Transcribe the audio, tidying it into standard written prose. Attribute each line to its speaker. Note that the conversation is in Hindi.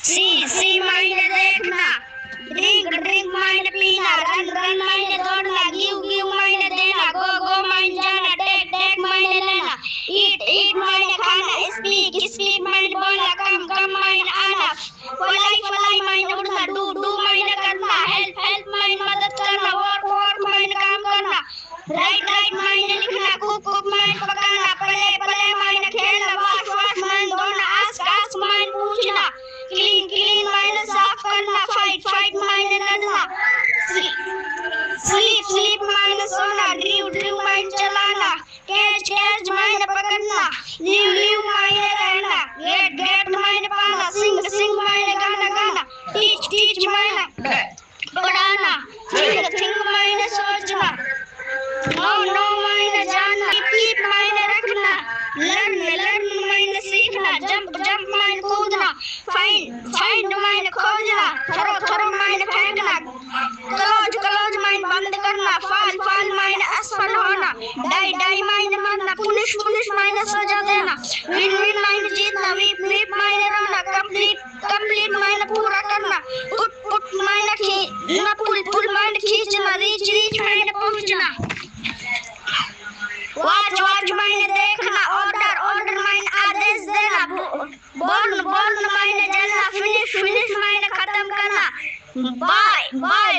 Speaker 1: सी मायने देखना, ड्रिंक मायने पीना, रन मायने दौड़ना, गिव मायने देना, गो मायने जाना, टेक मायने लेना, ईट मायने खाना, स्पीक मायने बोलना, कम मायने आना, फ्लाई मायने उड़ना, डू मायने करना, हेल्प मायने मदद करना, वर्क मायने काम करना, राइट मायने लिखना, कुक मायने पकाना, प्ले मायने खेलना, वॉश मायने धोना, आस्क मायने पूछना, क्लीन मायने साफ करना, फाइट मायने लड़ना, स्लीप मायने सोना, ड्रीव मायने चलाना, कैच मायने पकड़ना, लिव मायने रहना, गेट मायने पाना, सिंग मायने गाना, टीच मायने पढ़ाना, थिंक मायने सोचना, नो मायने जानना, कीप मायने रखना, लर्न मायने सीखना, जंप मायने कूदना, फाइंड मायने खोजना, थ्रो मायने फेंकना, क्लोज मायने बंद करना, फॉल मायने असफल होना, डाई मायने मरना, पुनिश मायने सजा देना, विन मायने जीतना, वीप मायने रोना, कंप्लीट मायने पूरा करना, पुट मायने पुल मायने खींचना, रीच मायने पहुंचना, वॉच मायने देखना, ऑर्डर मायने आदेश देना, बॉर्न मायने जलना, फिनिश मायने खत्म करना, बाय